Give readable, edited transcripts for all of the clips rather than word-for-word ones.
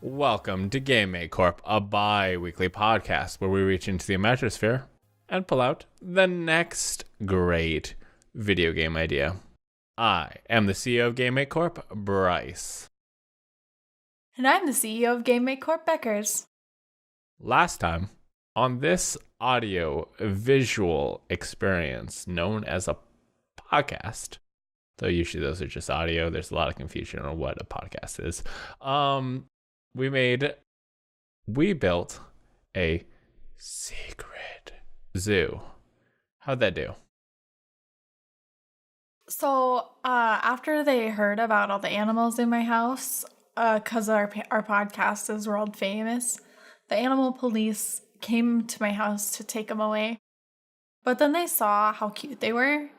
Welcome to Corp, a bi-weekly podcast where we reach into the imagosphere and pull out the next great video game idea. I am the CEO of Corp, Bryce. And I'm the CEO of Corp, Beckers. Last time, on this audio-visual experience known as a podcast, though usually those are just audio, there's a lot of confusion on what a podcast is. We built a secret zoo. How'd that do? So, after they heard about all the animals in my house, because our podcast is world famous, the animal police came to my house to take them away. But then they saw how cute they were,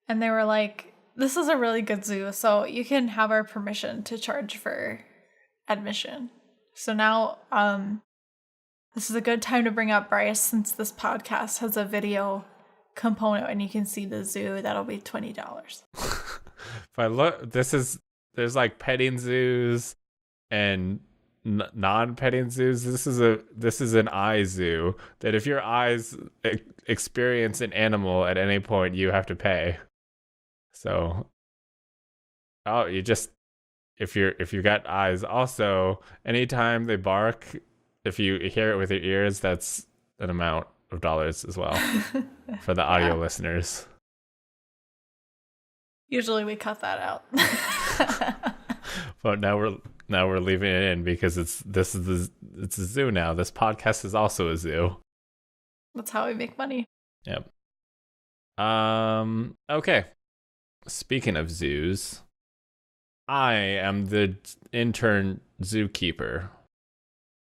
and they were like, this is a really good zoo, so you can have our permission to charge for admission. So now, this is a good time to bring up Bryce, since this podcast has a video component and you can see the zoo. That'll be $20. If I look, there's like petting zoos and non-petting zoos. This is an eye zoo that if your eyes experience an animal at any point, you have to pay. So, if you got eyes. Also, anytime they bark, if you hear it with your ears, that's an amount of dollars as well for the audio listeners. Usually we cut that out. But now we're leaving it in because it's a zoo now. This podcast is also a zoo. That's how we make money. Yep. Okay. Speaking of zoos, I am the intern zookeeper,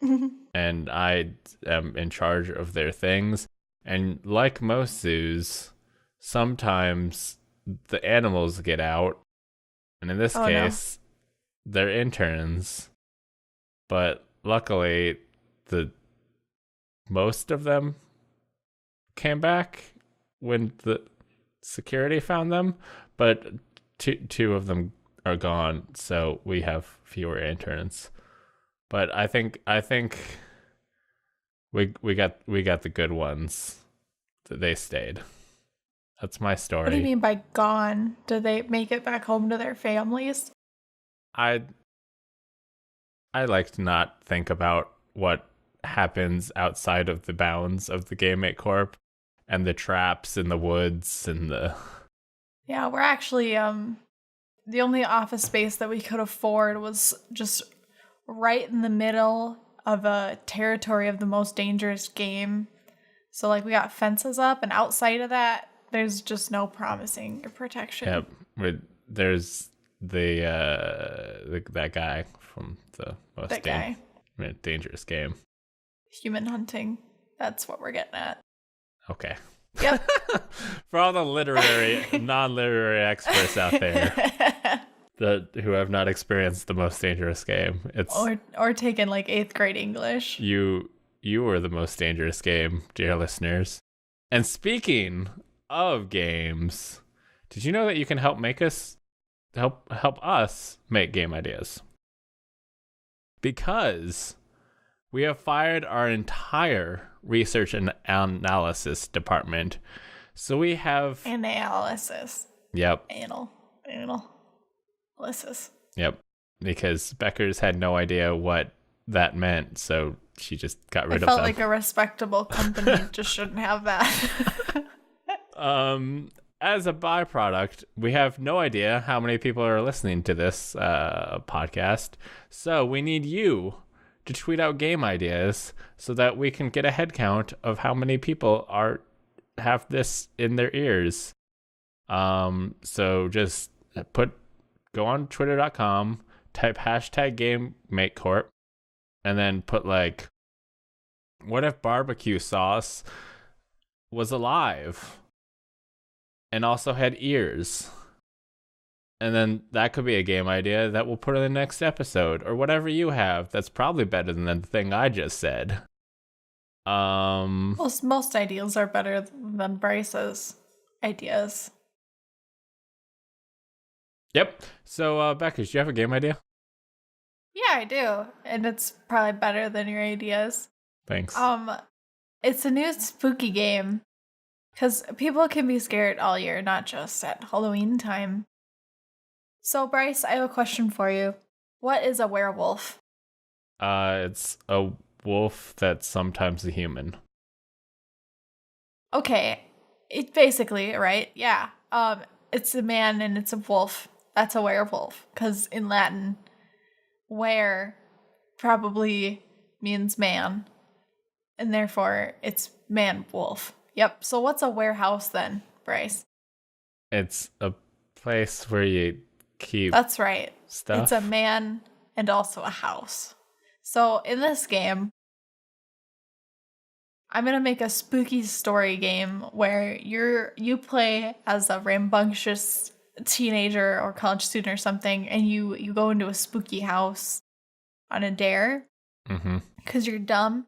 and I am in charge of their things. And like most zoos, sometimes the animals get out, and in this case, they're interns. But luckily, most of them came back when the security found them, but two of them are gone, so we have fewer interns. But I think we got the good ones. They stayed. That's my story. What do you mean by gone? Did they make it back home to their families? I like to not think about what happens outside of the bounds of the GameMate Corp and the traps in the woods and the... Yeah, we're actually the only office space that we could afford was just right in the middle of a territory of the most dangerous game. So like we got fences up, and outside of that, there's just no promising protection. Yep. There's that guy from the most dangerous game. Human hunting. That's what we're getting at. Okay. Yep. For all the non-literary experts out there who have not experienced the most dangerous game, it's or taken like 8th grade English. You are the most dangerous game, dear listeners. And speaking of games, did you know that you can help us make game ideas? Because we have fired our entire research and analysis department. So we have... Analysis. Yep. Analysis. Yep. Because Beckers had no idea what that meant, so she just got rid of them. I felt like a respectable company just shouldn't have that. As a byproduct, we have no idea how many people are listening to this podcast. So we need you to tweet out game ideas so that we can get a head count of how many people have this in their ears. So just go on twitter.com, type #GameMateCorp, and then put like, what if barbecue sauce was alive and also had ears? And then that could be a game idea that we'll put in the next episode, or whatever you have. That's probably better than the thing I just said. Most ideas are better than Bryce's ideas. Yep. So, Becca, do you have a game idea? Yeah, I do. And it's probably better than your ideas. Thanks. It's a new spooky game. Because people can be scared all year, not just at Halloween time. So, Bryce, I have a question for you. What is a werewolf? It's a wolf that's sometimes a human. Okay, it's basically, right? Yeah. It's a man and it's a wolf. That's a werewolf. Because in Latin, were probably means man. And therefore, it's man-wolf. Yep. So what's a warehouse then, Bryce? It's a place where you keep That's right. stuff. It's a man and also a house. So in this game, I'm gonna make a spooky story game where you play as a rambunctious teenager or college student or something, and you go into a spooky house on a dare because you're dumb,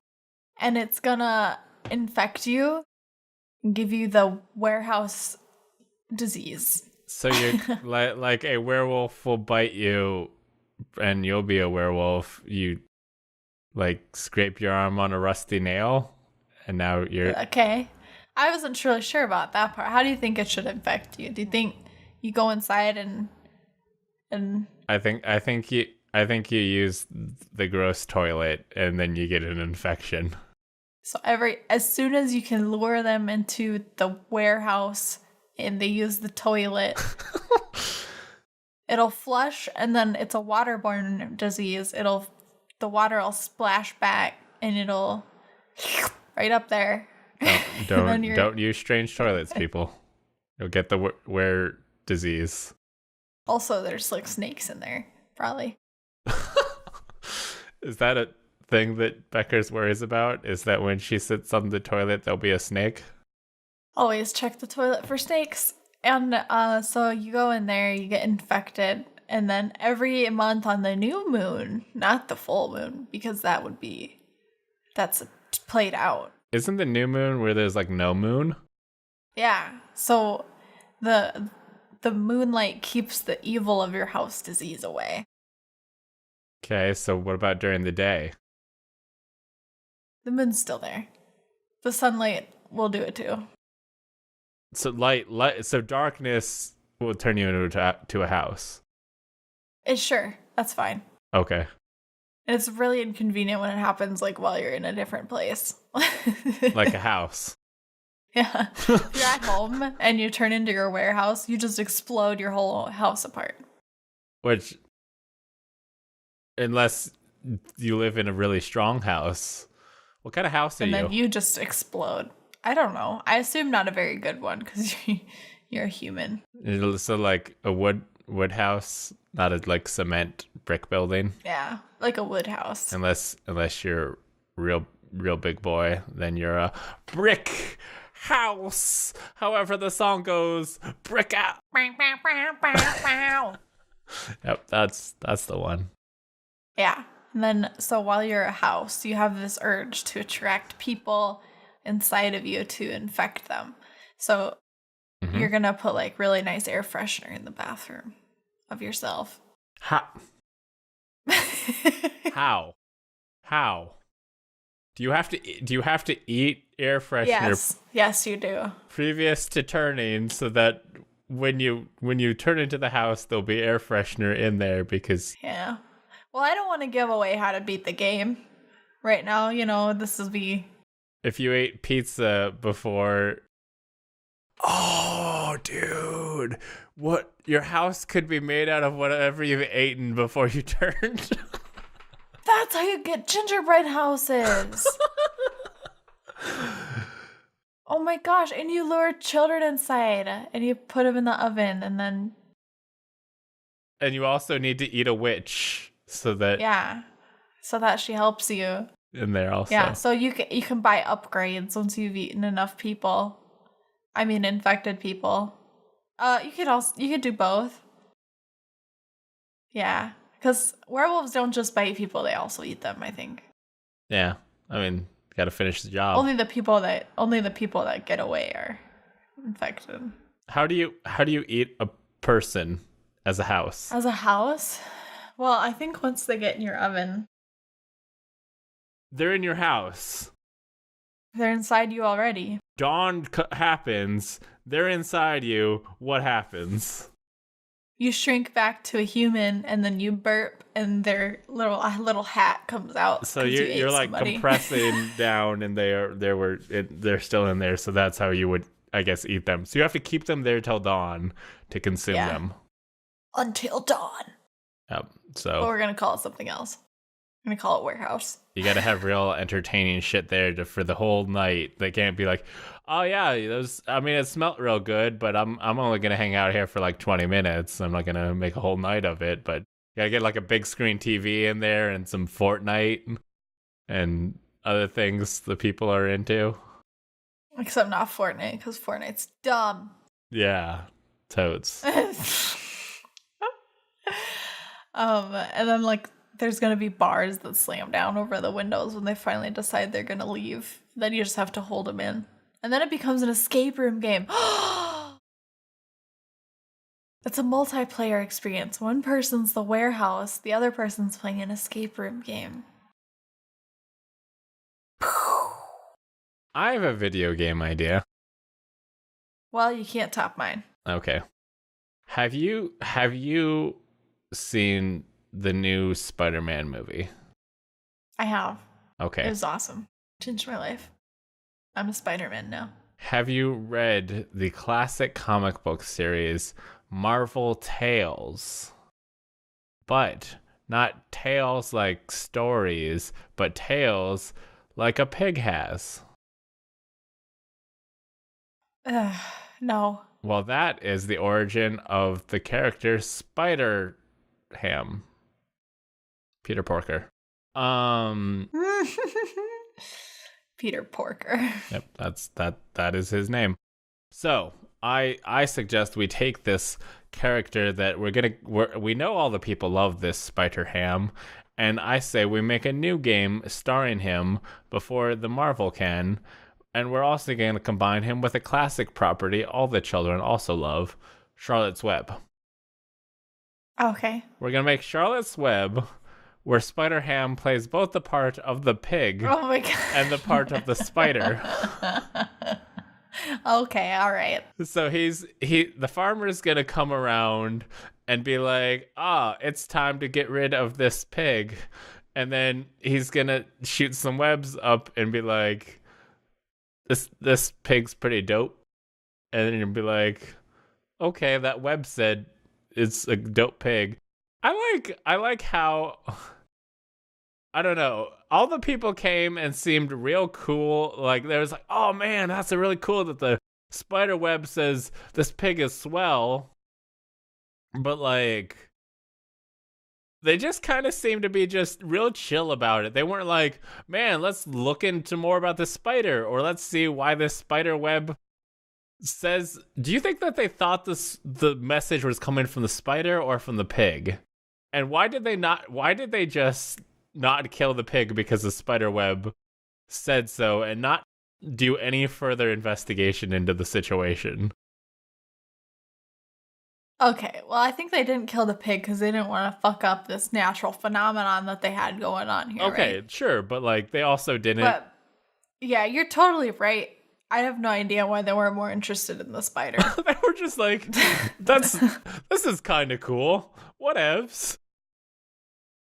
and it's gonna infect you and give you the warehouse disease. So you're like a werewolf will bite you, and you'll be a werewolf. You like scrape your arm on a rusty nail, and now you're okay. I wasn't really sure about that part. How do you think it should infect you? Do you think you go inside and I think you use the gross toilet, and then you get an infection. So as soon as you can lure them into the warehouse and they use the toilet, it'll flush, and then it's a waterborne disease. The water will splash back and it'll right up there. Don't use strange toilets, people. You'll get the where disease. Also, there's like snakes in there, probably. Is that a thing that Becker's worries about? Is that when she sits on the toilet, there'll be a snake? Always check the toilet for snakes. And so you go in there, you get infected, and then every month on the new moon, not the full moon, because that's played out. Isn't the new moon where there's like no moon? Yeah. So the moonlight keeps the evil of your house disease away. Okay, so what about during the day? The moon's still there. The sunlight will do it too. So so darkness will turn you into a house. Sure, that's fine. Okay. And it's really inconvenient when it happens like while you're in a different place. Like a house. Yeah. If you're at home and you turn into your warehouse, you just explode your whole house apart. Which, unless you live in a really strong house. What kind of house are you? And then you just explode. I don't know. I assume not a very good one because you're a human. So like a wood house, not a like cement brick building. Yeah, like a wood house. Unless you're real big boy, then you're a brick house. However the song goes, brick out. Yep, that's the one. Yeah. And then, so while you're a house, you have this urge to attract people inside of you to infect them. So you're going to put like really nice air freshener in the bathroom of yourself. How? Do you have to eat air freshener? Yes, you do. Previous to turning, so that when you turn into the house, there'll be air freshener in there because yeah. Well, I don't want to give away how to beat the game right now. You know, this will be... If you ate pizza before... Oh, dude. What? Your house could be made out of whatever you've eaten before you turned. That's how you get gingerbread houses. Oh my gosh. And you lure children inside and you put them in the oven and then... And you also need to eat a witch. So that she helps you in there also. Yeah, so you can buy upgrades once you've eaten enough people. I mean, infected people. You could do both. Yeah, because werewolves don't just bite people; they also eat them, I think. Yeah, I mean, got to finish the job. Only the people that get away are infected. How do you eat a person as a house? As a house? Well, I think once they get in your oven, They're in your house. they're inside you already. Dawn happens. They're inside you. What happens? You shrink back to a human, and then you burp, and their little hat comes out. So 'cause you you're ate like somebody. compressing down, and they're still in there. So that's how you would, I guess, eat them. So you have to keep them there till dawn to consume them. Until dawn. Yep. But So we're gonna call it something else. I'm gonna call it warehouse. you got to have real entertaining shit there for the whole night. They can't be like, oh yeah, those. I mean, it smelled real good, but I'm only gonna hang out here for like 20 minutes. I'm not gonna make a whole night of it. But you gotta get like a big screen TV in there and some Fortnite and other things the people are into. Except not Fortnite, because Fortnite's dumb. Yeah, totes. And then like there's gonna be bars that slam down over the windows when they finally decide they're gonna leave. Then you just have to hold them in. And then it becomes an escape room game. It's a multiplayer experience. One person's the warehouse, the other person's playing an escape room game. I have a video game idea. Well, you can't top mine. Okay. Have you seen the new Spider-Man movie? I have. Okay. It was awesome. Changed my life. I'm a Spider-Man now. Have you read the classic comic book series Marvel Tales? But not tales like stories, but tales like a pig has. No. Well, that is the origin of the character Spider-Ham. Peter Porker. Peter Porker. Yep, that is his name. So I suggest we take this character that we know all the people love this Spider-Ham, and I say we make a new game starring him before the Marvel can, and we're also going to combine him with a classic property all the children also love, Charlotte's Web. Okay. We're going to make Charlotte's Web, where Spider-Ham plays both the part of the pig Oh my god. and the part of the spider. Okay, all right. So the farmer's gonna come around and be like, it's time to get rid of this pig. And then he's gonna shoot some webs up and be like, this pig's pretty dope. And then you'll be like, okay, that web said it's a dope pig. I like how, I don't know, all the people came and seemed real cool. Like, there was like, oh man, that's really cool that the spider web says this pig is swell. But like, they just kind of seemed to be just real chill about it. They weren't like, man, let's look into more about this spider, or let's see why this spider web says. Do you think that they thought the message was coming from the spider or from the pig? And why did they just not kill the pig because the spider web said so, and not do any further investigation into the situation? Okay, well, I think they didn't kill the pig because they didn't want to fuck up this natural phenomenon that they had going on here. Okay, right? sure, but like they also didn't. But yeah, you're totally right. I have no idea why they weren't more interested in the spider. They were just like, this is kind of cool. Whatevs.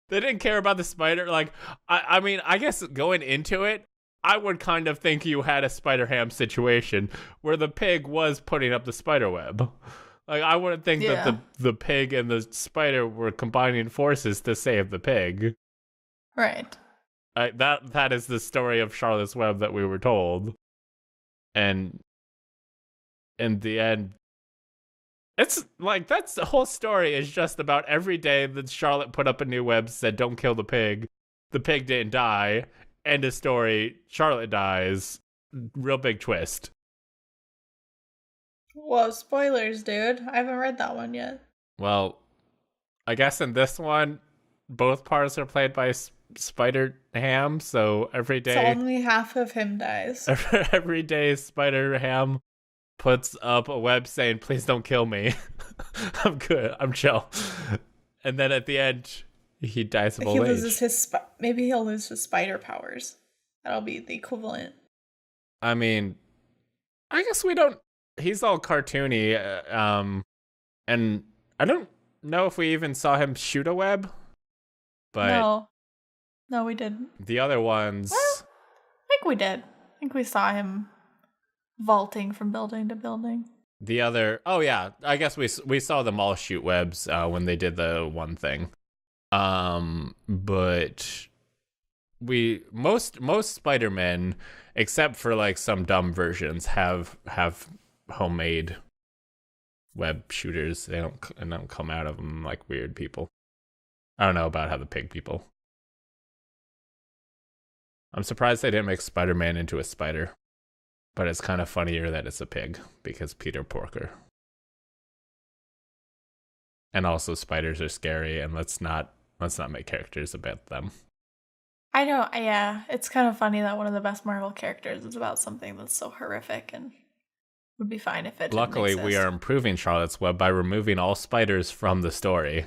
They didn't care about the spider. Like, I mean, I guess going into it, I would kind of think you had a Spider-Ham situation where the pig was putting up the spider web. Like, I wouldn't think that the pig and the spider were combining forces to save the pig. Right. That is the story of Charlotte's Web that we were told. And in the end, it's like, that's the whole story is just about every day that Charlotte put up a new web, said, don't kill the pig. The pig didn't die. End of story. Charlotte dies. Real big twist. Whoa, spoilers, dude. I haven't read that one yet. Well, I guess in this one, both parts are played by Spider-Ham, so every day... So only half of him dies. Every day, Spider-Ham puts up a web saying, please don't kill me. I'm good. I'm chill. And then at the end, He dies of He old loses age. his maybe he'll lose his spider powers. That'll be the equivalent. I mean, I guess we don't. He's all cartoony, and I don't know if we even saw him shoot a web, but no, we didn't. the other ones. Well, I think we did. I think we saw him vaulting from building to building. The other, oh yeah, I guess we saw them all shoot webs when they did the one thing, but most Spider-Men, except for like some dumb versions, have homemade web shooters. They don't come out of them like weird people. I don't know about how the pig people. I'm surprised they didn't make Spider-Man into a spider. But it's kind of funnier that it's a pig because Peter Porker. And also spiders are scary, and let's not make characters about them. I know, yeah. It's kind of funny that one of the best Marvel characters is about something that's so horrific and would be fine if it Luckily, didn't we exist. are improving Charlotte's Web by removing all spiders from the story.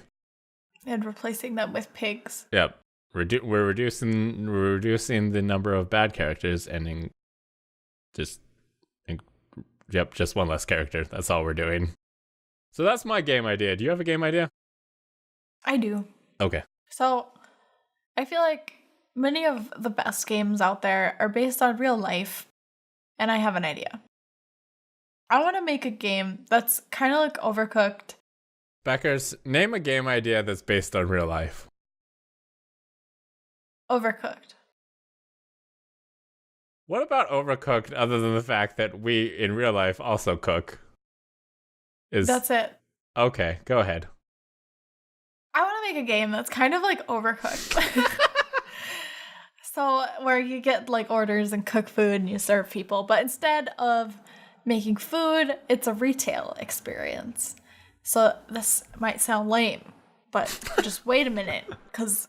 And replacing them with pigs. Yep. We're reducing the number of bad characters and just one less character. That's all we're doing. So that's my game idea. Do you have a game idea? I do. Okay. So, I feel like many of the best games out there are based on real life, and I have an idea. I want to make a game that's kind of like Overcooked. Beckers, name a game idea that's based on real life. Overcooked. What about Overcooked other than the fact that we, in real life, also cook? That's it. Okay, go ahead. I want to make a game that's kind of like Overcooked. So, where you get like orders and cook food and you serve people, but instead of making food, it's a retail experience. So, this might sound lame, but just wait a minute, because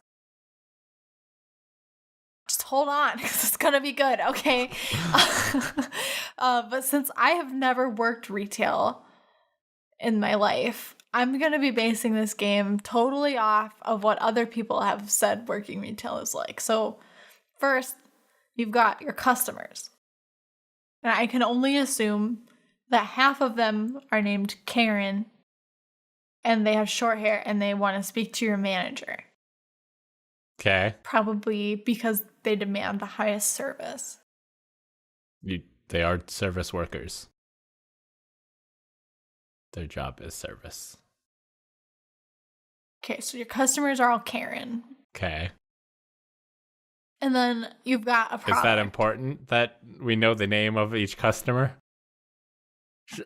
just hold on, because it's gonna be good, okay? But since I have never worked retail in my life, I'm gonna be basing this game totally off of what other people have said working retail is like. So first, you've got your customers. And I can only assume that half of them are named Karen and they have short hair and they want to speak to your manager. Okay. Probably because they demand the highest service. They are service workers. Their job is service. Okay, so your customers are all Karen. Okay. And then you've got a product. Is that important that we know the name of each customer?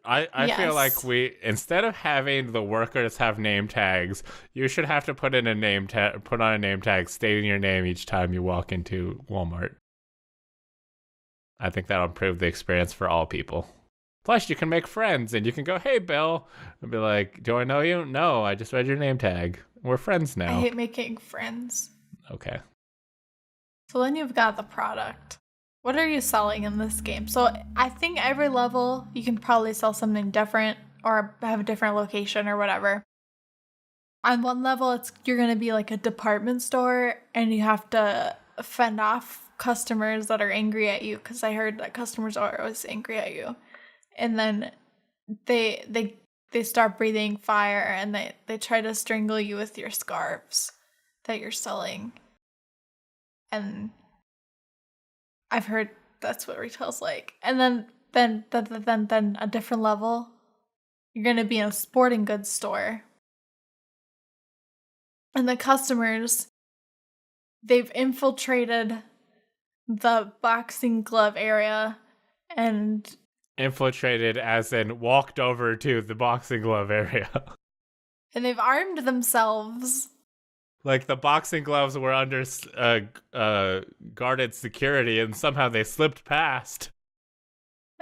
I Yes. feel like instead of having the workers have name tags, you should have to put on a name tag stating your name each time you walk into Walmart. I think that'll improve the experience for all people. Plus, you can make friends and you can go, "Hey, Bill," and be like, "Do I know you? No, I just read your name tag. We're friends now." I hate making friends. Okay. So then you've got the product. What are you selling in this game? So I think every level you can probably sell something different or have a different location or whatever. On one level, you're going to be like a department store and you have to fend off customers that are angry at you, because I heard that customers are always angry at you. And then they start breathing fire and they try to strangle you with your scarves that you're selling. And I've heard that's what retail's like. And then a different level, you're going to be in a sporting goods store. And the customers, they've infiltrated the boxing glove area and... Infiltrated as in walked over to the boxing glove area. And they've armed themselves. Like the boxing gloves were under guarded security and somehow they slipped past.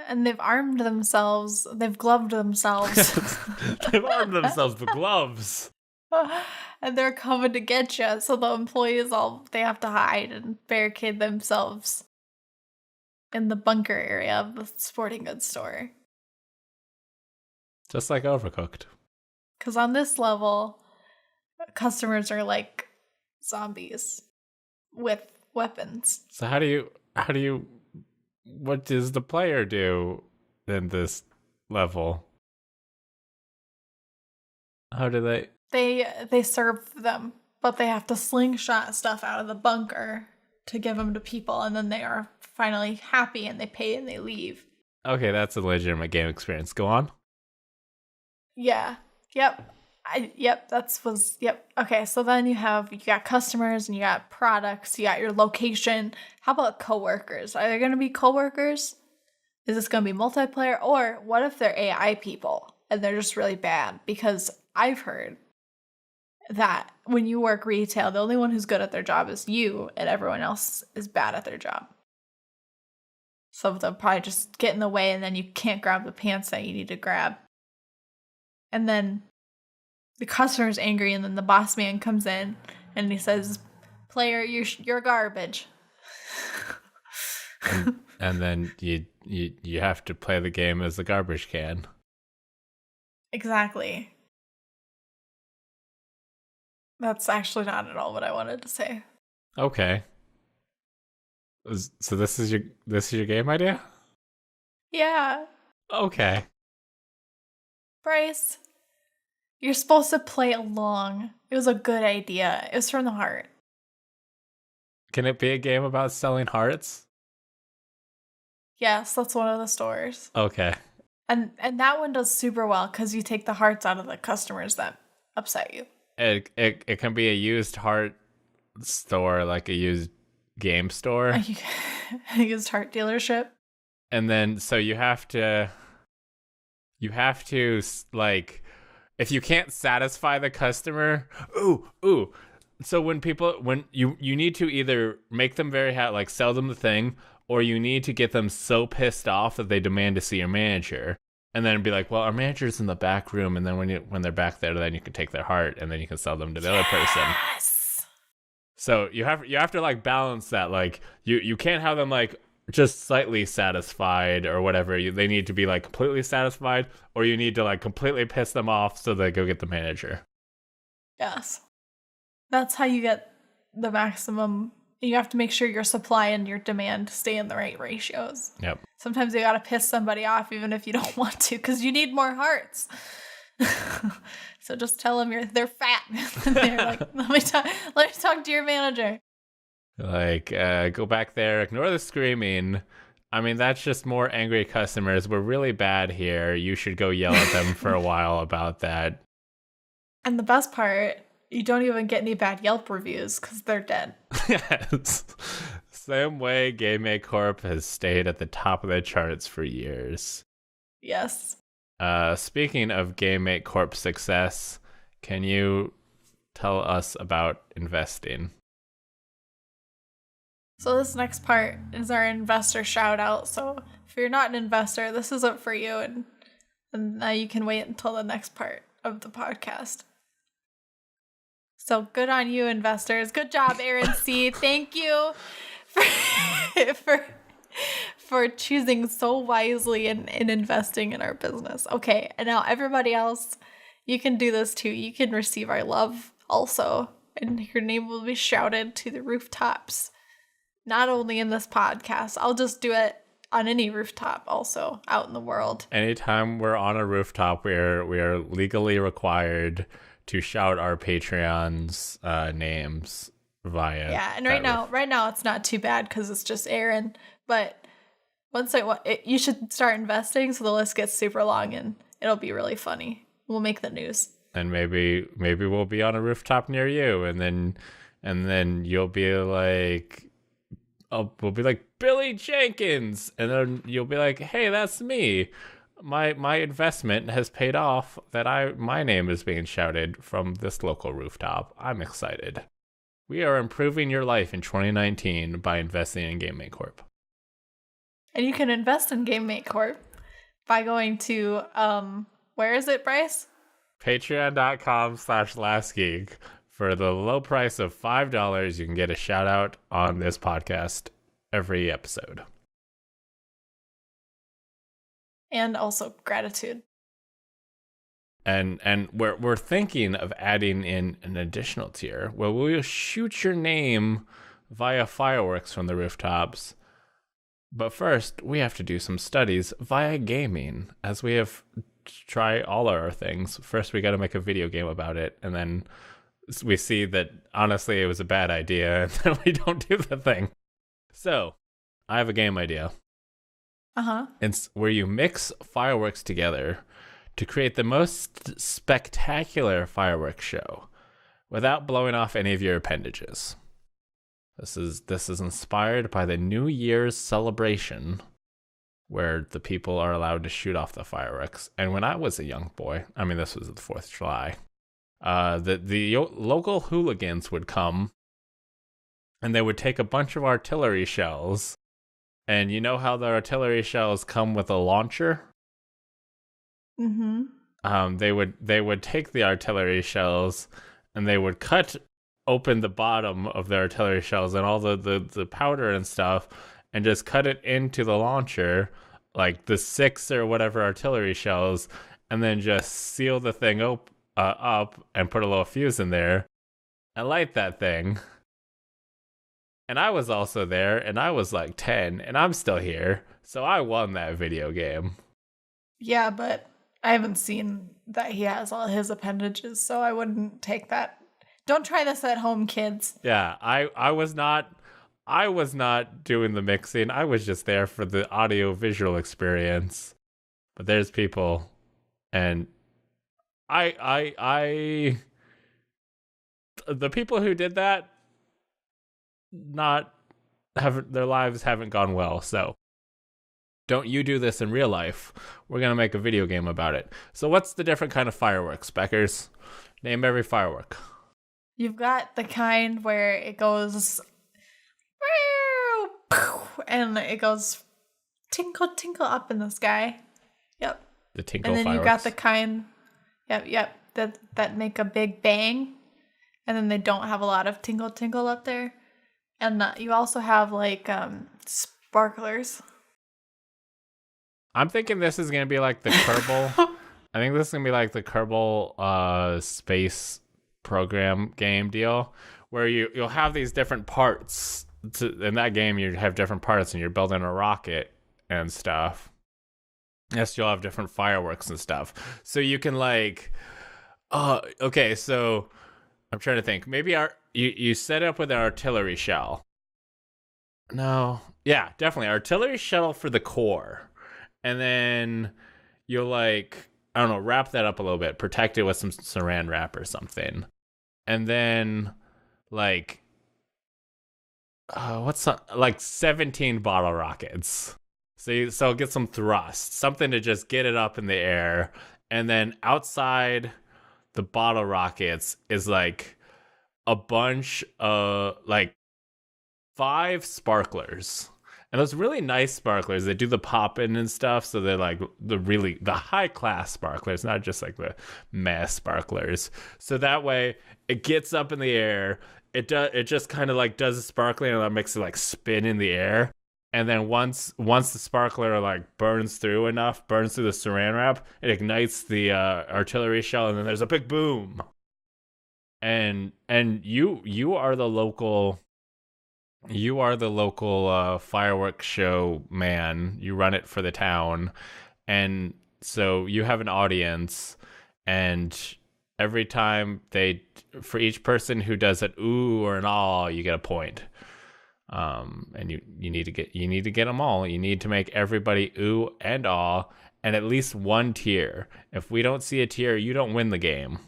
And they've armed themselves. They've gloved themselves. They've armed themselves with gloves. And they're coming to get you. So the employees they have to hide and barricade themselves in the bunker area of the sporting goods store. Just like Overcooked. Because on this level, customers are like zombies with weapons. So what does the player do in this level? How do they? They serve them, but they have to slingshot stuff out of the bunker to give them to people, and then they are finally happy and they pay and they leave. Okay, that's a legitimate game experience. Go on. Yeah. Yep. Yep. Okay, so then you got customers and you got products, you got your location. How about coworkers? Are there going to be coworkers? Is this going to be multiplayer? Or what if they're AI people and they're just really bad? Because I've heard that when you work retail, the only one who's good at their job is you, and everyone else is bad at their job. So they'll probably just get in the way, and then you can't grab the pants that you need to grab. And then the customer's angry, and then the boss man comes in, and he says, "Player, you're garbage." and then you have to play the game as a garbage can. Exactly. That's actually not at all what I wanted to say. Okay. So this is your game idea? Yeah. Okay. Bryce, you're supposed to play along. It was a good idea. It was from the heart. Can it be a game about selling hearts? Yes, that's one of the stores. Okay. And that one does super well because you take the hearts out of the customers that upset you. It can be a used heart store, like a used game store. A used heart dealership. And then so you have to like, if you can't satisfy the customer, so when you need to either make them very happy, like sell them the thing, or you need to get them so pissed off that they demand to see your manager. And then be like, well, our manager's in the back room, and then when they're back there, then you can take their heart, and then you can sell them to the other person. Yes. So you have to like balance that. Like you can't have them like just slightly satisfied or whatever. They need to be like completely satisfied, or you need to like completely piss them off so they go get the manager. Yes. That's how you get the maximum. You have to make sure your supply and your demand stay in the right ratios. Yep. Sometimes you gotta piss somebody off even if you don't want to, because you need more hearts. So just tell them they're fat. And they're like, let me talk to your manager. Like, go back there, ignore the screaming. I mean, that's just more angry customers. We're really bad here. You should go yell at them for a while about that. And the best part, you don't even get any bad Yelp reviews because they're dead. Yes. Same way GameMate Corp has stayed at the top of the charts for years. Yes. Speaking of GameMate Corp's success, can you tell us about investing? So this next part is our investor shout out. So if you're not an investor, this isn't for you, and now you can wait until the next part of the podcast. So good on you, investors. Good job, Aaron C. Thank you for choosing so wisely in investing in our business. Okay, and now everybody else, you can do this too. You can receive our love also, and your name will be shouted to the rooftops. Not only in this podcast, I'll just do it on any rooftop also out in the world. Anytime we're on a rooftop, we are legally required to shout our Patreons' names via. Yeah, and right now it's not too bad because it's just Aaron. But once you should start investing so the list gets super long and it'll be really funny. We'll make the news. And maybe we'll be on a rooftop near you, and then you'll be like, we'll be like Billy Jenkins, and then you'll be like, hey, that's me. My investment has paid off. My name is being shouted from this local rooftop. I'm excited. We are improving your life in 2019 by investing in GameMate Corp. And you can invest in GameMate Corp by going to where is it, Bryce? Patreon.com/lastgeek. For the low price of $5, you can get a shout out on this podcast every episode. And also gratitude. And we're thinking of adding in an additional tier where we'll shoot your name via fireworks from the rooftops. But first, we have to do some studies via gaming, as we have try all our things. First, we got to make a video game about it, and then we see that honestly it was a bad idea, and then we don't do the thing. So, I have a game idea. It's where you mix fireworks together to create the most spectacular fireworks show without blowing off any of your appendages. This is inspired by the New Year's celebration, where the people are allowed to shoot off the fireworks. And when I was a young boy, I mean, this was the 4th of July, the local hooligans would come, and they would take a bunch of artillery shells. And you know how the artillery shells come with a launcher? Mm-hmm. They would take the artillery shells, and they would cut open the bottom of the artillery shells and all the powder and stuff, and just cut it into the launcher, like the 6 or whatever artillery shells, and then just seal the thing up and put a little fuse in there and light that thing. And I was also there, and I was like 10, and I'm still here, so I won that video game. Yeah, but I haven't seen that he has all his appendages, so I wouldn't take that. Don't try this at home, kids. Yeah, I was not doing the mixing. I was just there for the audio visual experience. But there's people, and the people who did that their lives haven't gone well. So don't you do this in real life. We're gonna make a video game about it. So what's the different kind of fireworks, Beckers? Name every firework. You've got the kind where it goes and it goes tinkle tinkle up in the sky. Yep. The tinkle fireworks. And then fireworks. you got the kind that make a big bang, and then they don't have a lot of tinkle tinkle up there. And you also have like sparklers. I'm thinking this is gonna be like the Kerbal. I think this is gonna be like the Kerbal space program game deal, where you'll have these different parts. In that game, you have different parts, and you're building a rocket and stuff. Yes, you'll have different fireworks and stuff. So you can like, okay. So I'm trying to think. Maybe you set up with an artillery shell. No, yeah, definitely artillery shell for the core, and then you'll like, I don't know, wrap that up a little bit, protect it with some saran wrap or something, and then like, like 17 bottle rockets. So get some thrust, something to just get it up in the air, and then outside the bottle rockets is like a bunch of like 5 sparklers. And those really nice sparklers, they do the popping and stuff, so they're like the high class sparklers, not just like the meh sparklers. So that way it gets up in the air, it just kind of like does a sparkling, and that makes it like spin in the air. And then once the sparkler like burns through the saran wrap, it ignites the artillery shell, and then there's a big boom. And you are the local fireworks show man. You run it for the town, and so you have an audience, and every time for each person who does an ooh or an ah, you get a point. And you need to get them all. You need to make everybody ooh and ah, and at least one tier. If we don't see a tier, you don't win the game.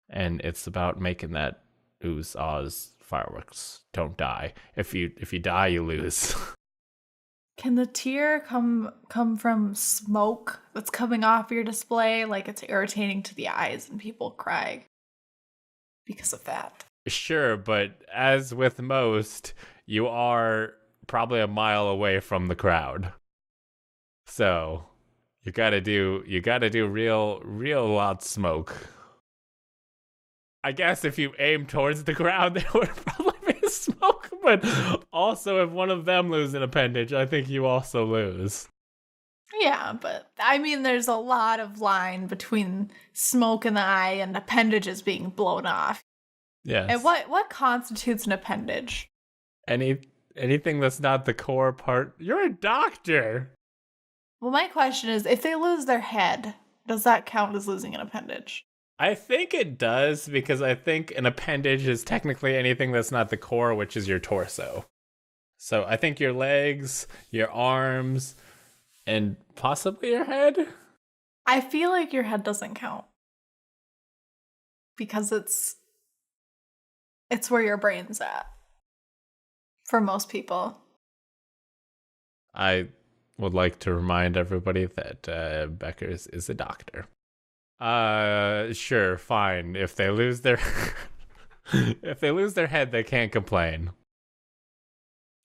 And it's about making that oohs, ahs, fireworks don't die. If you die, you lose. Can the tear come from smoke that's coming off your display? Like it's irritating to the eyes and people cry because of that. Sure, but as with most, you are probably a mile away from the crowd. So you gotta do real loud smoke. I guess if you aim towards the crowd, there would probably be smoke, but also if one of them lose an appendage, I think you also lose. Yeah, but I mean, there's a lot of line between smoke in the eye and appendages being blown off. And Yes. what constitutes an appendage? Anything that's not the core part. You're a doctor. Well, my question is, if they lose their head, does that count as losing an appendage? I think it does because I think an appendage is technically anything that's not the core, which is your torso. So I think your legs, your arms, and possibly your head. I feel like your head doesn't count because it's where your brain's at for most people. I would like to remind everybody that Beckers is a doctor. Sure, fine. If they lose their if they lose their head, they can't complain.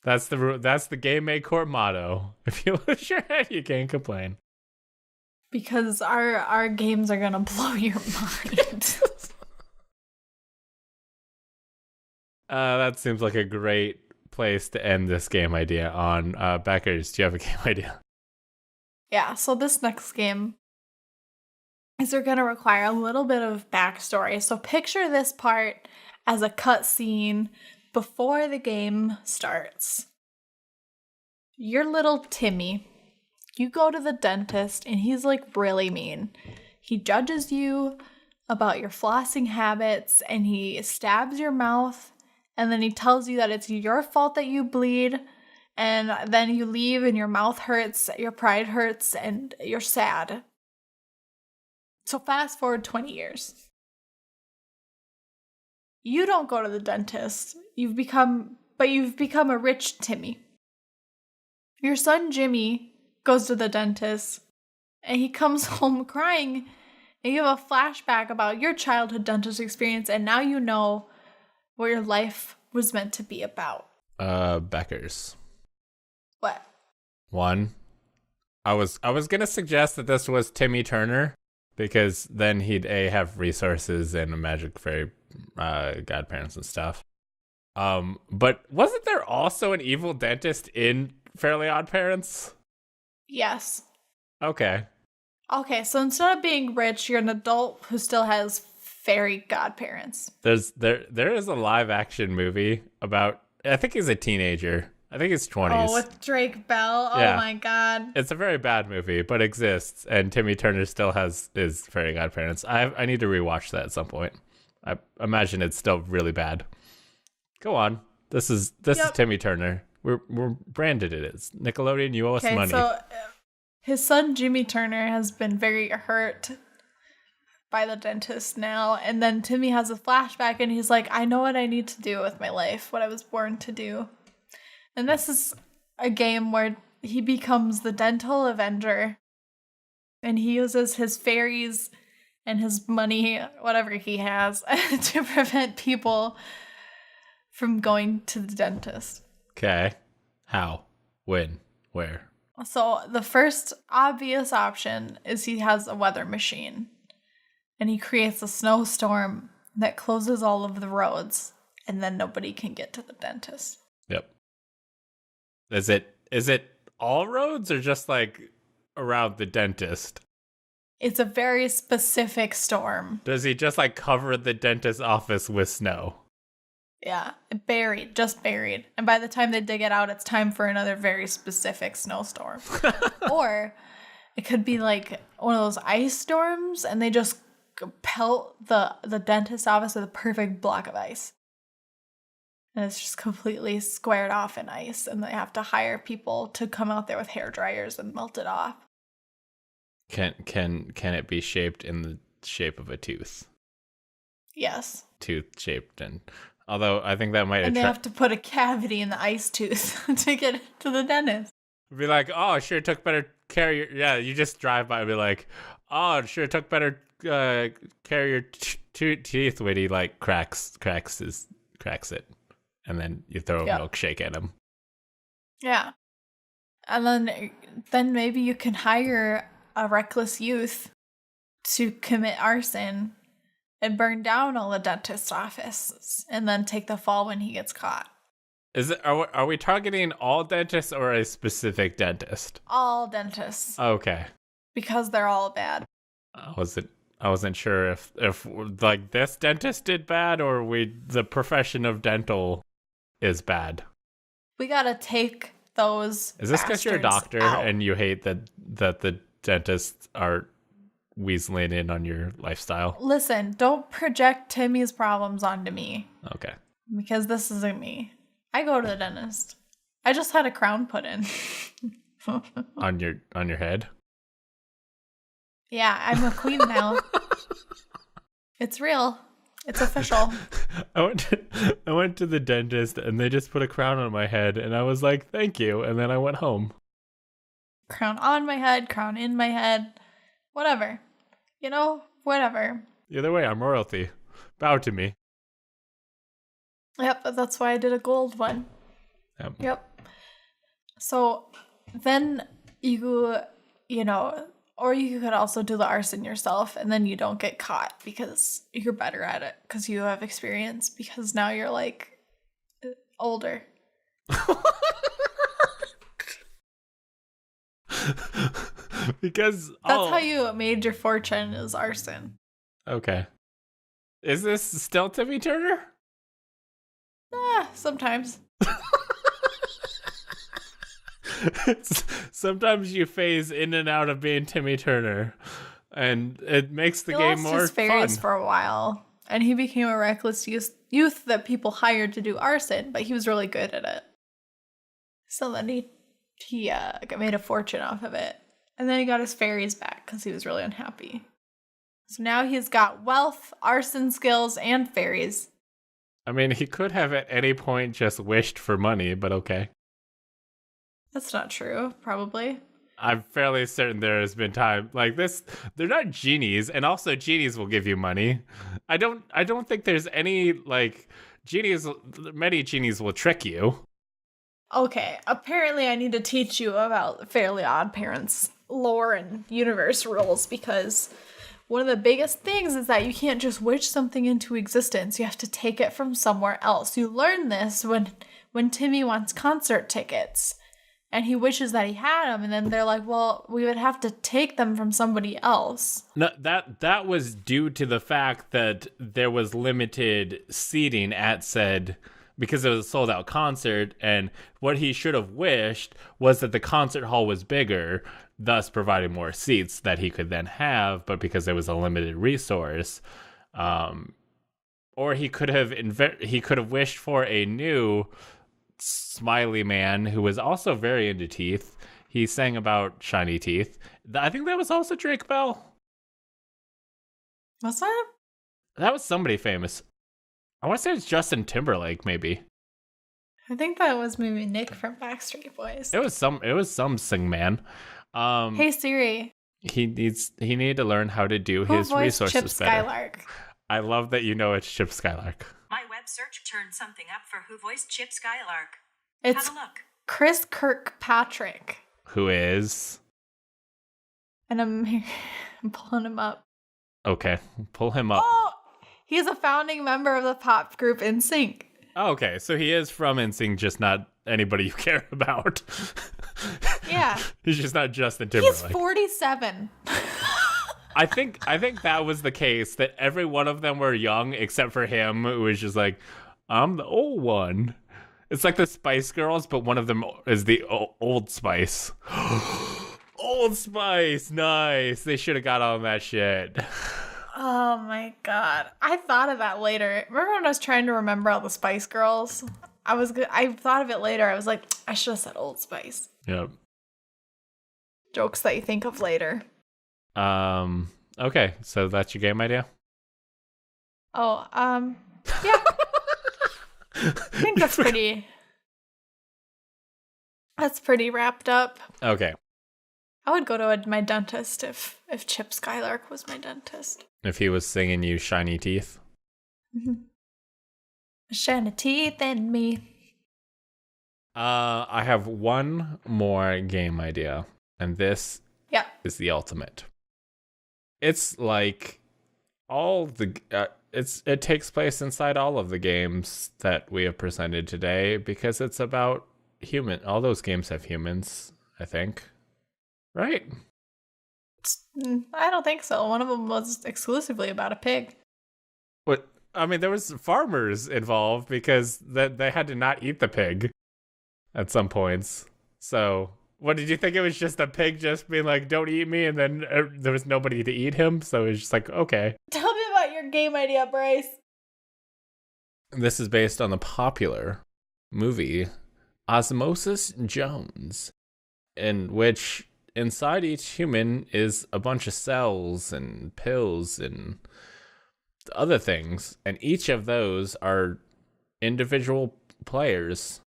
That's the Game May Corp motto. If you lose your head, you can't complain. Because our games are gonna blow your mind. That seems like a great place to end this game idea on. Beckers, do you have a game idea? Yeah, so this next game is they're gonna require a little bit of backstory. So picture this part as a cutscene before the game starts. You're little Timmy. You go to the dentist and he's like really mean. He judges you about your flossing habits and he stabs your mouth and then he tells you that it's your fault that you bleed and then you leave and your mouth hurts, your pride hurts, and you're sad. So fast forward 20 years. You don't go to the dentist. You've become a rich Timmy. Your son Jimmy goes to the dentist and he comes home crying and you have a flashback about your childhood dentist experience and now you know what your life was meant to be about. Beckers. What? One. I was gonna suggest that this was Timmy Turner because then he'd have resources and a magic fairy godparents and stuff. But wasn't there also an evil dentist in Fairly Odd Parents? Yes. Okay, so instead of being rich, you're an adult who still has fairy godparents. there is a live action movie about, I think he's a teenager. I think he's 20s. Oh, with Drake Bell? Oh Yeah. my god. It's a very bad movie, but exists, and Timmy Turner still has his fairy godparents. I need to rewatch that at some point. I imagine it's still really bad. Go on. This is Timmy Turner. We're branded it as Nickelodeon. You owe us money. So his son Jimmy Turner has been very hurt by the dentist now, and then Timmy has a flashback, and he's like, "I know what I need to do with my life. What I was born to do." And this is a game where he becomes the dental avenger, and he uses his fairies and his money, whatever he has, to prevent people from going to the dentist. Okay. How? When? Where? So the first obvious option is he has a weather machine, and he creates a snowstorm that closes all of the roads, and then nobody can get to the dentist. Yep. Is it all roads or just like around the dentist? It's a very specific storm. Does he just like cover the dentist's office with snow? Yeah, just buried. And by the time they dig it out, it's time for another very specific snowstorm. Or it could be like one of those ice storms and they just pelt the dentist's office with a perfect block of ice. And it's just completely squared off in ice, and they have to hire people to come out there with hair dryers and melt it off. Can it be shaped in the shape of a tooth? Yes. Tooth shaped, and although I think that might and they have to put a cavity in the ice tooth to get to the dentist. Be like, oh, sure took better care of your, yeah, you just drive by and be like, oh, sure took better care of your teeth when he like cracks it. And then you throw a milkshake at him. Yeah. And then maybe you can hire a reckless youth to commit arson and burn down all the dentist's offices and then take the fall when he gets caught. Are we targeting all dentists or a specific dentist? All dentists. Okay. Because they're all bad. I wasn't sure if like this dentist did bad or the profession of dental is bad. We gotta take those. Is this because you're a doctor out. and you hate that the dentists are weaseling in on your lifestyle? Listen, don't project Timmy's problems onto me. Okay. Because this isn't me. I go to the dentist. I just had a crown put in. on your head? Yeah, I'm a queen now. It's real. It's official. I went to the dentist and they just put a crown on my head and I was like, thank you. And then I went home. Crown on my head, crown in my head. Whatever. You know, whatever. Either way, I'm royalty. Bow to me. Yep, but that's why I did a gold one. Yep. So then you know, or you could also do the arson yourself and then you don't get caught because you're better at it because you have experience because now you're like older. Because that's how you made your fortune is arson. Okay. Is this still Timmy Turner? Sometimes. Sometimes you phase in and out of being Timmy Turner, and it makes the game more his fairies fun. For a while, and he became a reckless youth that people hired to do arson, but he was really good at it. So then he made a fortune off of it, and then he got his fairies back because he was really unhappy. So now he's got wealth, arson skills, and fairies. I mean, he could have at any point just wished for money, but okay. That's not true, probably. I'm fairly certain there has been time like this. They're not genies, and also genies will give you money. I don't think there's any like genies. Many genies will trick you. Okay, apparently I need to teach you about Fairly Odd Parents lore and universe rules because one of the biggest things is that you can't just wish something into existence. You have to take it from somewhere else. You learn this when Timmy wants concert tickets and he wishes that he had them, and then they're like, well, we would have to take them from somebody else. No, that was due to the fact that there was limited seating at said, because it was a sold out concert, and what he should have wished was that the concert hall was bigger, thus providing more seats that he could then have, but because there was a limited resource, or he could have wished for a new smiley man who was also very into teeth. He sang about shiny teeth. I think that was also Drake Bell. What's that? That was somebody famous. I want to say it's Justin Timberlake, maybe. I think that was maybe Nick from Backstreet Boys. It was some sing man. Hey Siri. He needed to learn how to do Who his voiced resources Chip better. Skylark? I love that you know it's Chip Skylark. My web search turned something up for who voiced Chip Skylark. It's Have a look. Chris Kirkpatrick. Who is? And I'm pulling him up. Okay, pull him up. Oh, he's a founding member of the pop group NSYNC. Oh, okay, so he is from NSYNC, just not anybody you care about. Yeah. He's just not Justin Timberlake. He's 47. I think that was the case, that every one of them were young except for him, who was just like, I'm the old one. It's like the Spice Girls, but one of them is the Old Spice. Old Spice, nice. They should have got on that shit. Oh my god. I thought of that later. Remember when I was trying to remember all the Spice Girls? I thought of it later. I was like, I should have said Old Spice. Yep. Jokes that you think of later. Okay, so that's your game idea? Oh, yeah. I think that's pretty wrapped up. Okay. I would go to my dentist if Chip Skylark was my dentist. If he was singing you shiny teeth? Mm-hmm. Shiny teeth and me. I have one more game idea, and this is the ultimate. It's like all the it takes place inside all of the games that we have presented today because it's about all those games have humans, I think. Right? I don't think so. One of them was exclusively about a pig. What? I mean, there was farmers involved because they had to not eat the pig at some points. So, what did you think? It was just a pig just being like, "Don't eat me," and then there was nobody to eat him. So it was just like, okay. Tell me about your game idea, Bryce. This is based on the popular movie Osmosis Jones, in which inside each human is a bunch of cells and pills and other things, and each of those are individual players.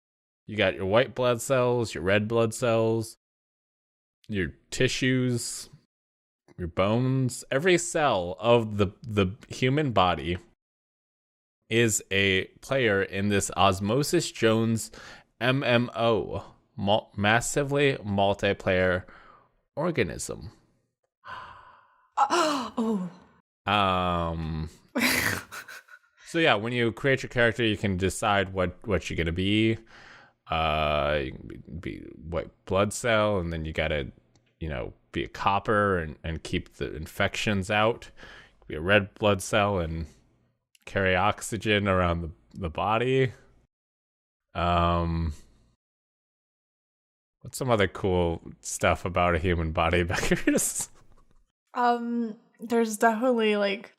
You got your white blood cells, your red blood cells, your tissues, your bones. Every cell of the human body is a player in this Osmosis Jones MMO, massively multiplayer organism. Oh. So yeah, when you create your character, you can decide what you're gonna be. You can be white blood cell, and then you gotta, be a copper and keep the infections out. Be a red blood cell and carry oxygen around the body. What's some other cool stuff about a human body, Beckers? There's definitely like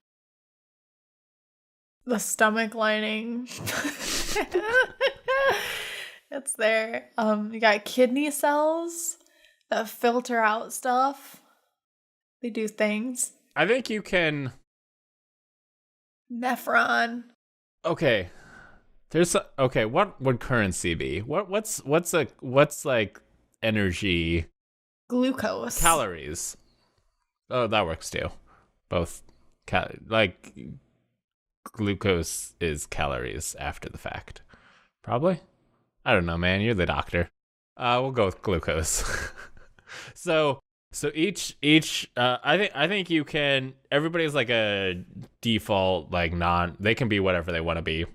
the stomach lining. It's there. You got kidney cells that filter out stuff. They do things. I think you can. Nephron. Okay. What would currency be? What's like energy? Glucose. Calories. Oh, that works too. Both like glucose is calories after the fact. Probably. I don't know, man. You're the doctor. We'll go with glucose. So each I think you can, everybody's like a default like they can be whatever they want to be.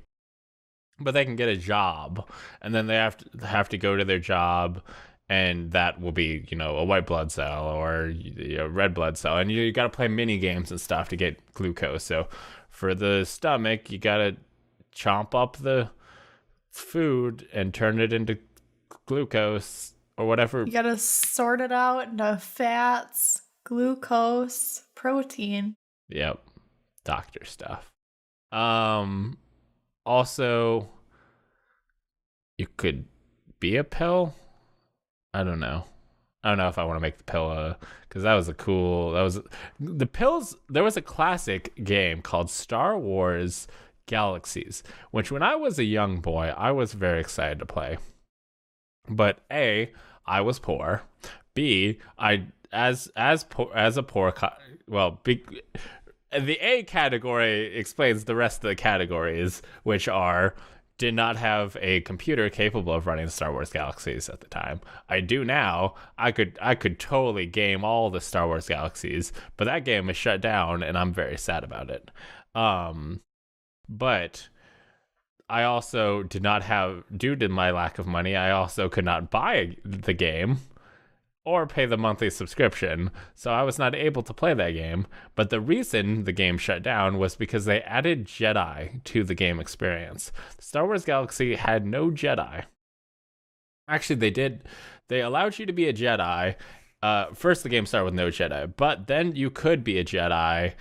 But they can get a job, and then they have to go to their job, and that will be, a white blood cell or a red blood cell, and you got to play mini games and stuff to get glucose. So for the stomach, you got to chomp up the food and turn it into glucose or whatever. You got to sort it out into fats, glucose, protein. Yep. Doctor stuff. Also, you could be a pill. I don't know if I want to make the pill because that was the pills. There was a classic game called Star Wars Galaxies, which when I was a young boy, I was very excited to play. But A, I was poor. B, the A category explains the rest of the categories, which are did not have a computer capable of running Star Wars Galaxies at the time. I do now. I could totally game all the Star Wars Galaxies, but that game is shut down, and I'm very sad about it. But I also did not have, due to my lack of money, I also could not buy the game or pay the monthly subscription, so I was not able to play that game. But the reason the game shut down was because they added Jedi to the game experience. Star Wars Galaxy had no Jedi. Actually, they did. They allowed you to be a Jedi. First, the game started with no Jedi, but then you could be a Jedi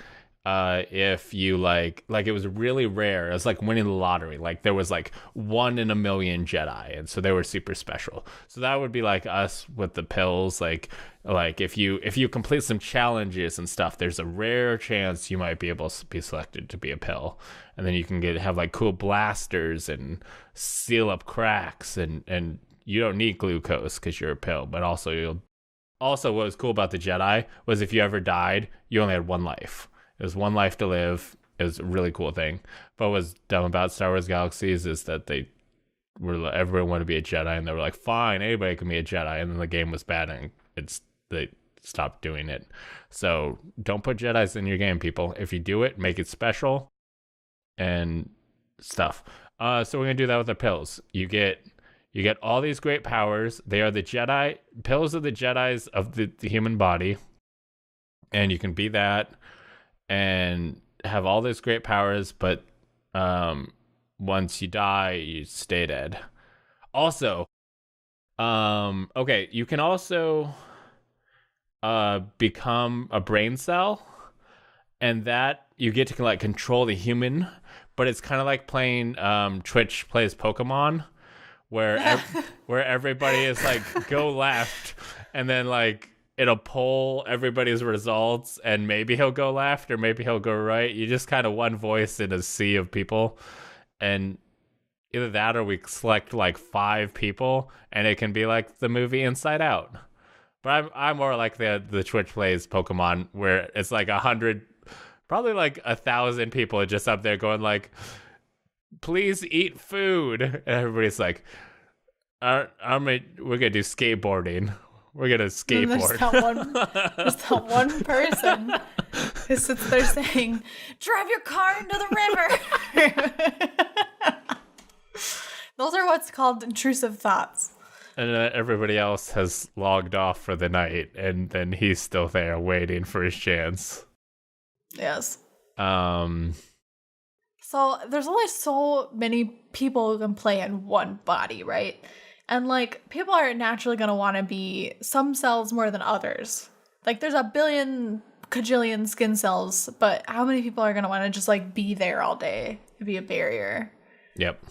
if you like it was really rare. It was like winning the lottery. Like there was like 1 in a million Jedi, and so they were super special. So that would be like us with the pills. Like if you complete some challenges and stuff, there's a rare chance you might be able to be selected to be a pill, and then you can have like cool blasters and seal up cracks, and you don't need glucose because you're a pill. But also what was cool about the Jedi was if you ever died, you only had 1 life. It was 1 life to live. It was a really cool thing. But what was dumb about Star Wars Galaxies is that everyone wanted to be a Jedi, and they were like, fine, anybody can be a Jedi. And then the game was bad, and they stopped doing it. So don't put Jedis in your game, people. If you do it, make it special. and stuff. So we're gonna do that with the pills. You get all these great powers. They are the Jedi pills of the Jedis of the human body, and you can be that and have all these great powers. But once you die, you stay dead. Also, okay, you can also become a brain cell, and that you get to like control the human, but it's kind of like playing Twitch plays Pokemon, where where everybody is like go left, and then like it'll pull everybody's results, and maybe he'll go left or maybe he'll go right. You just kind of one voice in a sea of people, and either that or we select like 5 people, and it can be like the movie Inside Out. But I'm more like the Twitch plays Pokemon, where it's like 100, probably like 1,000 people just up there going like, "Please eat food," and everybody's like, we're gonna do skateboarding. We're gonna skateboard." There's that one person who sits there saying, "Drive your car into the river." Those are what's called intrusive thoughts. And everybody else has logged off for the night, and then he's still there waiting for his chance. Yes. So there's only so many people who can play in one body, right? And like people are naturally going to want to be some cells more than others. Like there's a billion cajillion skin cells, but how many people are going to want to just like be there all day? It'd be a barrier. Yep.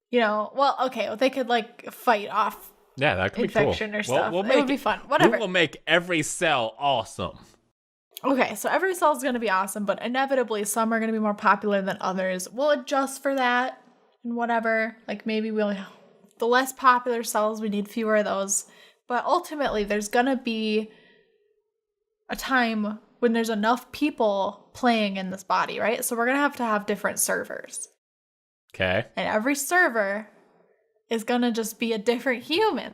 You know, well, okay, they could like fight off that could infection be cool. or stuff. We'll it would be fun. Whatever. We will make every cell awesome. Okay, so every cell is going to be awesome, but inevitably some are going to be more popular than others. We'll adjust for that and whatever. Like maybe the less popular cells, we need fewer of those. But ultimately, there's going to be a time when there's enough people playing in this body, right? So we're going to have different servers. Okay. And every server is going to just be a different human.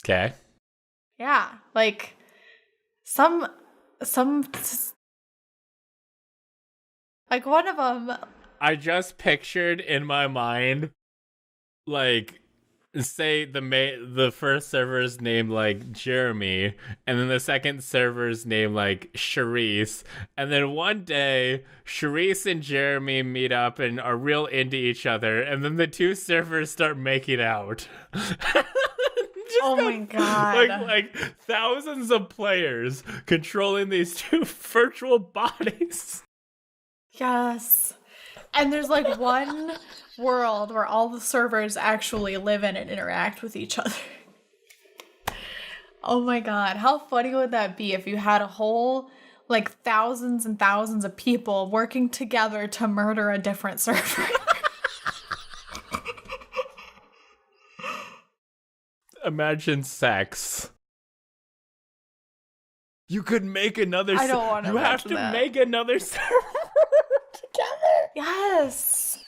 Okay. Yeah, like some like one of them. I just pictured in my mind, like, say the first server's named like Jeremy, and then the second server's named like Charisse, and then one day Charisse and Jeremy meet up and are real into each other, and then the 2 servers start making out. Oh my god. Like thousands of players controlling these 2 virtual bodies. Yes. And there's like one world where all the servers actually live in and interact with each other. Oh my god, how funny would that be if you had a whole like thousands and thousands of people working together to murder a different server? Imagine sex. You could make another. I don't want to. You have to make another server together. Yes.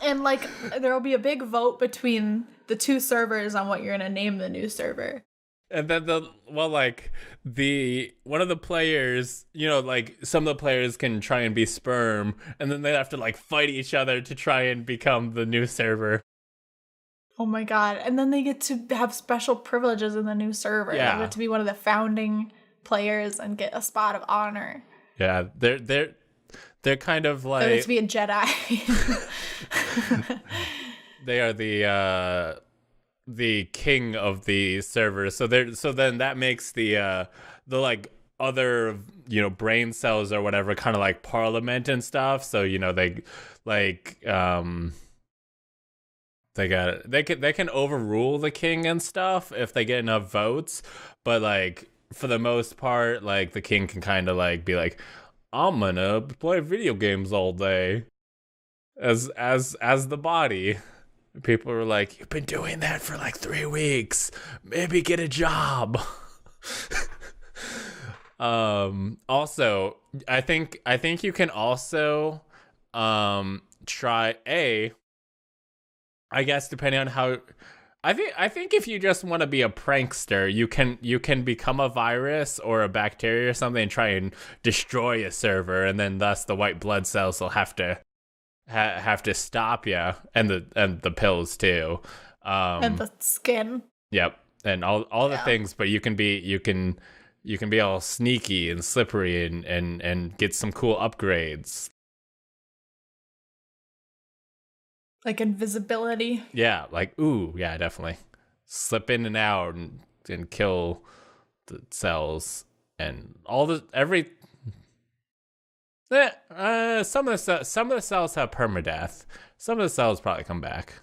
And like there will be a big vote between the 2 servers on what you're gonna name the new server. And then one of the players, you know, like some of the players can try and be sperm, and then they have to like fight each other to try and become the new server. Oh my god. And then they get to have special privileges in the new server. Yeah. They get to be one of the founding players and get a spot of honor. Yeah, they're kind of like They get to be a Jedi. they are the king of the server. So then that makes the like other, you know, brain cells or whatever kind of like parliament and stuff. So, you know, they like they can overrule the king and stuff if they get enough votes, but like for the most part, like the king can kind of like be like, I'm gonna play video games all day as the body. People were like, you've been doing that for like 3 weeks, maybe get a job. Also, I think you can also try I guess depending on I think if you just want to be a prankster, you can become a virus or a bacteria or something and try and destroy a server, and then thus the white blood cells will have to stop you, and the pills too, And the skin. Yep, and all the things, but you can be all sneaky and slippery and get some cool upgrades. Like invisibility. Yeah, like ooh, yeah, definitely. Slip in and out and kill the cells and all the every. Some of the cells have permadeath. Some of the cells probably come back.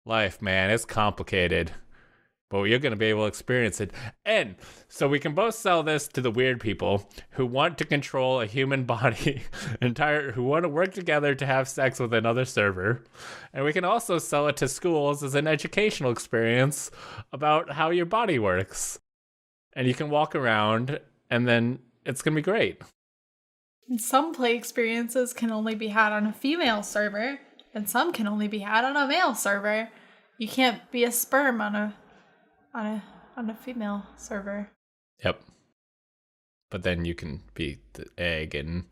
Life, man, it's complicated, but you're going to be able to experience it. And so we can both sell this to the weird people who want to control a human body, who want to work together to have sex with another server. And we can also sell it to schools as an educational experience about how your body works. And you can walk around, and then it's going to be great. Some play experiences can only be had on a female server, and some can only be had on a male server. You can't be a sperm on a female server. Yep. But then you can be the egg and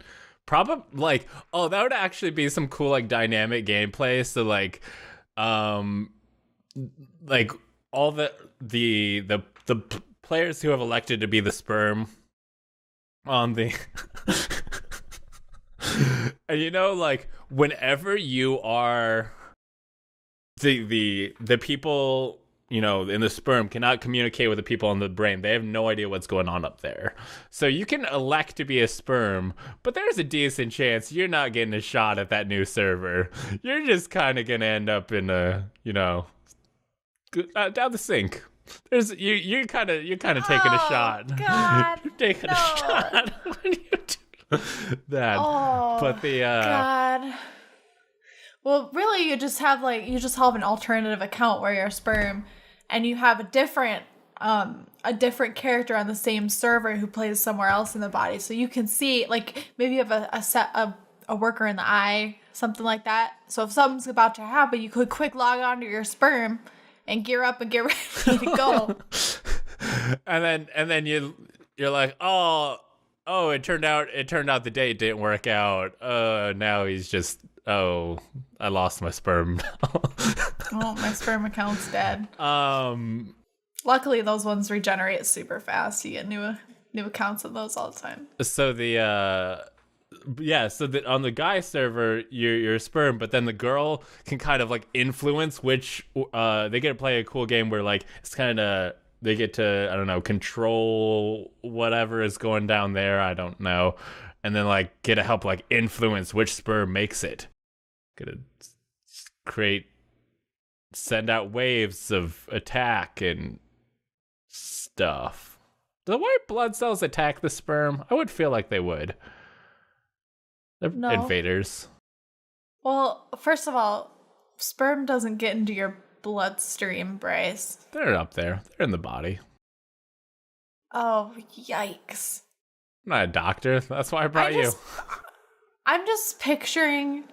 probably like that would actually be some cool like dynamic gameplay. So like all the players who have elected to be the sperm on the and like whenever you are the people in the sperm cannot communicate with the people in the brain. They have no idea what's going on up there. So you can elect to be a sperm, but there's a decent chance you're not getting a shot at that new server. You're just kind of going to end up in a, down the sink. You're kind of taking a shot. God, you're taking a shot when you do that. Oh, but the God. Well, really, you just have an alternative account where you're a sperm, and you have a different character on the same server who plays somewhere else in the body. So you can see, like, maybe you have a worker in the eye, something like that. So if something's about to happen, you could quick log on to your sperm and gear up and get ready to go. and then you're like, oh, it turned out the date didn't work out. Now he's just. Oh, I lost my sperm. Oh, my sperm account's dead. Luckily, those ones regenerate super fast. You get new accounts of those all the time. So on the guy server, you're a sperm, but then the girl can kind of like influence which they get to play a cool game where like it's kind of they get to, I don't know, control whatever is going down there. I don't know. And then like get to help like influence which sperm makes it. Gonna send out waves of attack and stuff. Do the white blood cells attack the sperm? I would feel like they would. They're invaders. Well, first of all, sperm doesn't get into your bloodstream, Bryce. They're up there. They're in the body. Oh, yikes. I'm not a doctor. That's why I brought you. I'm just picturing,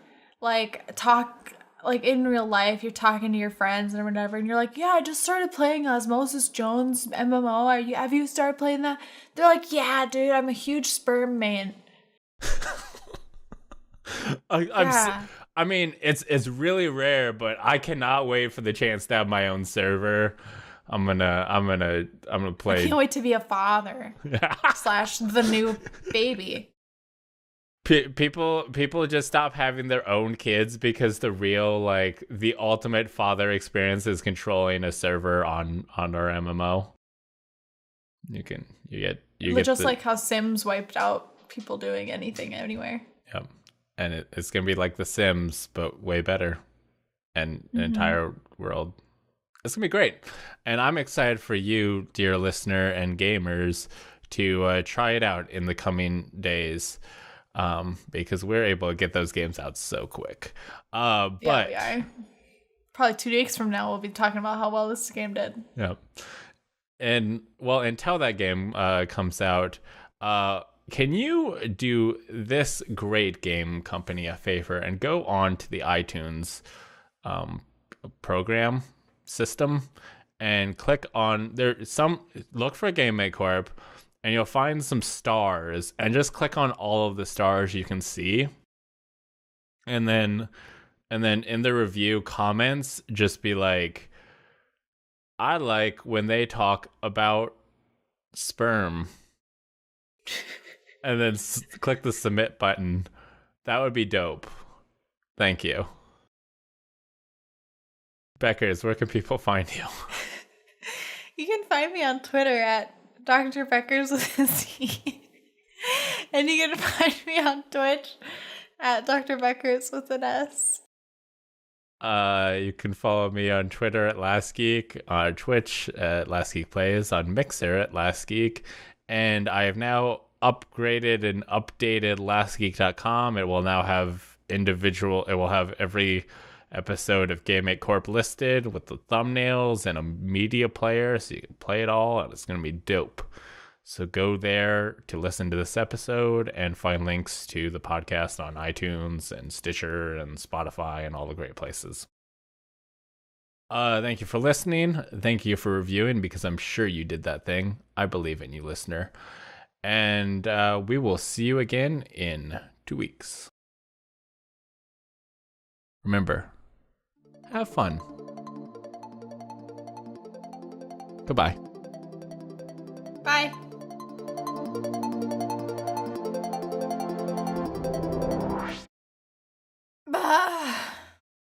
in real life, you're talking to your friends or whatever, and you're like, yeah, I just started playing Osmosis Jones MMO. Have you started playing that? They're like, yeah, dude, I'm a huge sperm man. I mean, it's really rare, but I cannot wait for the chance to have my own server. I'm gonna play. I can't wait to be a father / the new baby. People just stop having their own kids because the ultimate father experience is controlling a server on our MMO. You get like how Sims wiped out people doing anything anywhere. Yep. And it's gonna be like The Sims, but way better, and an entire world. It's gonna be great, and I'm excited for you, dear listener and gamers, to try it out in the coming days, because we're able to get those games out so quick. But yeah, we are. Probably 2 weeks from now, we'll be talking about how well this game did. Yep. And well, until that game comes out, can you do this great game company a favor and go on to the iTunes program system and click on look for Game Make Corp, and you'll find some stars, and just click on all of the stars you can see. And then in the review comments, just be like, I like when they talk about sperm. And then click the submit button. That would be dope. Thank you. Beckers, where can people find you? You can find me on Twitter at Dr. Beckers with a Z. And you can find me on Twitch at Dr. Beckers with an S. You can follow me on Twitter at Last Geek, on Twitch at Last Geek Plays, on Mixer at Last Geek, and I have now upgraded and updated lastgeek.com. It will now have every episode of Game 8 Corp listed with the thumbnails and a media player, so you can play it all, and it's going to be dope. So go there to listen to this episode and find links to the podcast on iTunes and Stitcher and Spotify and all the great places. Thank you for listening. Thank you for reviewing, because I'm sure you did that thing. I believe in you, listener. And we will see you again in 2 weeks. Remember, have fun. Goodbye.